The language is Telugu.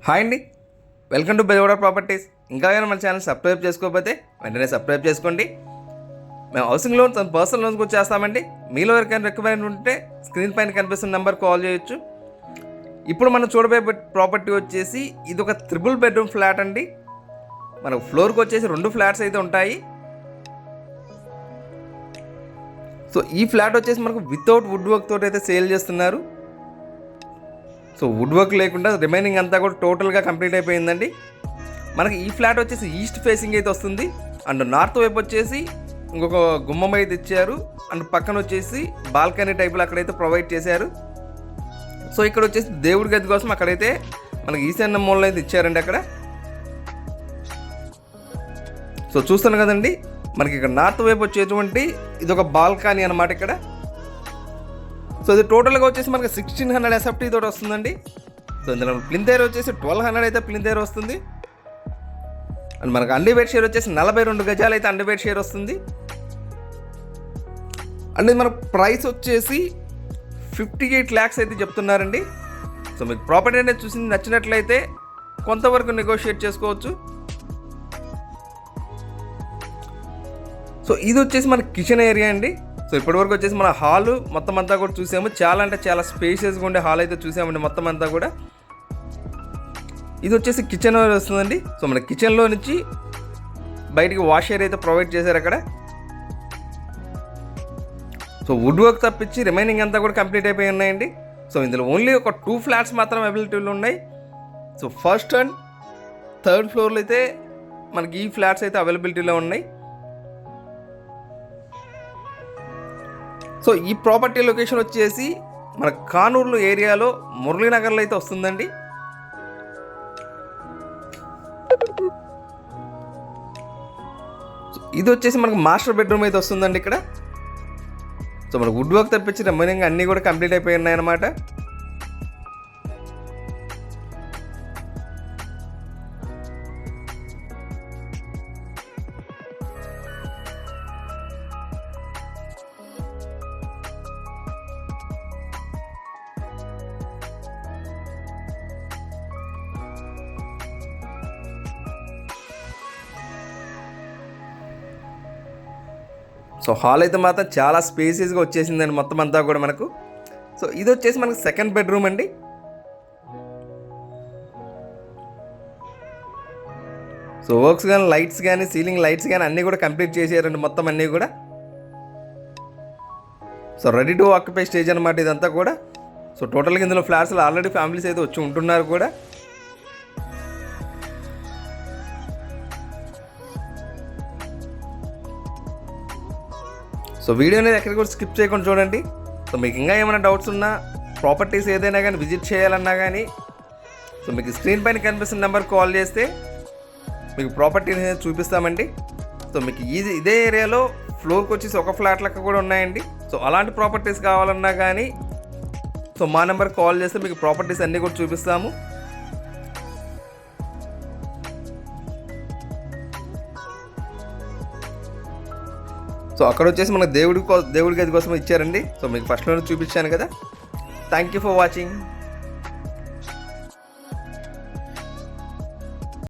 హాయ్ అండి, వెల్కమ్ టు బెజవాడ ప్రాపర్టీస్. ఇంకా కానీ మన ఛానల్ సబ్స్క్రైబ్ చేసుకోకపోతే వెంటనే సబ్స్క్రైబ్ చేసుకోండి. మేము housing loans and personal loans కూడా చేస్తామండి. మీలో ఎవరికైనా రిక్వైర్మెంట్ ఉంటే స్క్రీన్ పైన కనిపిస్తున్న నెంబర్ కాల్ చేయొచ్చు. ఇప్పుడు మనం చూడబోయే ప్రాపర్టీ వచ్చేసి ఇది ఒక 3 బెడ్రూమ్ ఫ్లాట్ అండి. మనకు ఫ్లోర్కి వచ్చేసి 2 ఫ్లాట్స్ అయితే ఉంటాయి. సో ఈ ఫ్లాట్ వచ్చేసి మనకు వితౌట్ వుడ్ వర్క్ తోటి అయితే సేల్ చేస్తున్నారు. సో వుడ్ వర్క్ లేకుండా రిమైనింగ్ అంతా కూడా టోటల్గా కంప్లీట్ అయిపోయిందండి. మనకి ఈ ఫ్లాట్ వచ్చేసి ఈస్ట్ ఫేసింగ్ అయితే వస్తుంది. అండ్ నార్త్ వైపు వచ్చేసి ఇంకొక గుమ్మం అయితే ఇచ్చారు. అండ్ పక్కన వచ్చేసి బాల్కనీ టైప్లో అక్కడైతే ప్రొవైడ్ చేశారు. సో ఇక్కడ వచ్చేసి దేవుడి గది కోసం అక్కడైతే మనకి ఈశాన్య మూలలో అయితే ఇచ్చారండి అక్కడ. సో చూస్తున్నాం కదండి, మనకి ఇక్కడ నార్త్ వైపు వచ్చేటువంటి ఇది ఒక బాల్కనీ అనమాట ఇక్కడ. సో ఇది టోటల్గా వచ్చేసి మనకి 1600 ఎస్ఎఫ్టీ తోటి వస్తుందండి. సో ఇందులో ప్లింత్ ఏరియా వచ్చేసి 1200 అయితే ప్లింత్ ఏరియా వస్తుంది. అండ్ మనకు అండర్వేర్ షేర్ వచ్చేసి 42 గజాలు అయితే అండర్వేర్ షేర్ వస్తుంది. అండ్ ఇది మనకు ప్రైస్ వచ్చేసి 58 lakhs అయితే చెప్తున్నారండి. సో మీకు ప్రాపర్టీ అనేది చూసి నచ్చినట్లయితే కొంతవరకు నెగోషియేట్ చేసుకోవచ్చు. సో ఇది వచ్చేసి మన కిచెన్ ఏరియా అండి. సో ఇప్పటివరకు వచ్చేసి మన హాలు మొత్తం అంతా కూడా చూసాము. చాలా అంటే చాలా స్పేషియస్గా ఉండే హాల్ అయితే చూసామండి మొత్తం అంతా కూడా. ఇది వచ్చేసి కిచెన్ వస్తుందండి. సో మన కిచెన్లో నుంచి బయటికి వాష్ ఏరియా అయితే ప్రొవైడ్ చేశారు అక్కడ. సో వుడ్ వర్క్ తప్పించి రిమైనింగ్ అంతా కూడా కంప్లీట్ అయిపోయి ఉన్నాయండి. సో ఇందులో ఓన్లీ ఒక 2 ఫ్లాట్స్ మాత్రం అవైలబిలిటీలో ఉన్నాయి. సో ఫస్ట్ అండ్ థర్డ్ ఫ్లోర్లో అయితే మనకి ఈ ఫ్లాట్స్ అయితే అవైలబిలిటీలో ఉన్నాయి. సో ఈ ప్రాపర్టీ లొకేషన్ వచ్చేసి మన కానూరు ఏరియాలో మురళీనగర్లో అయితే వస్తుందండి. ఇది వచ్చేసి మనకు మాస్టర్ బెడ్రూమ్ అయితే వస్తుందండి ఇక్కడ. సో మనకు వుడ్ వర్క్ తప్పించి రిమైనింగ్ అన్నీ కూడా కంప్లీట్ అయిపోయి ఉన్నాయన్నమాట. సో హాల్ అయితే మాత్రం చాలా స్పేసియస్గా వచ్చేసిందండి మొత్తం అంతా కూడా మనకు. సో ఇది వచ్చేసి మనకు సెకండ్ బెడ్రూమ్ అండి. సో వర్క్స్ కానీ లైట్స్ కానీ సీలింగ్ లైట్స్ కానీ అన్నీ కూడా కంప్లీట్ చేసారండి మొత్తం అన్నీ కూడా. So ready to occupy stage అనమాట ఇదంతా కూడా. సో టోటల్గా ఇందులో ఫ్లాట్స్లో ఆల్రెడీ ఫ్యామిలీస్ అయితే వచ్చి ఉంటున్నారు కూడా. సో వీడియో అనేది ఎక్కడ కూడా స్కిప్ చేయకుండా చూడండి. సో మీకు ఇంకా ఏమైనా డౌట్స్ ఉన్నా ప్రాపర్టీస్ ఏదైనా కానీ విజిట్ చేయాలన్నా కానీ సో మీకు స్క్రీన్ పైన కనిపిస్తున్న నెంబర్ కాల్ చేస్తే మీకు ప్రాపర్టీ అనేది చూపిస్తామండి. సో మీకు ఇదే ఏరియాలో ఫ్లోర్కి వచ్చేసి ఒక ఫ్లాట్ లెక్క కూడా ఉన్నాయండి. సో అలాంటి ప్రాపర్టీస్ కావాలన్నా కానీ సో మా నెంబర్ కాల్ చేస్తే మీకు ప్రాపర్టీస్ అన్నీ కూడా చూపిస్తాము. సో అక్కడ వచ్చేసి మనకు దేవుడి గది కోసం ఇచ్చారండి. సో మీకు ఫస్ట్లోనే చూపించాను కదా. Thank you for watching.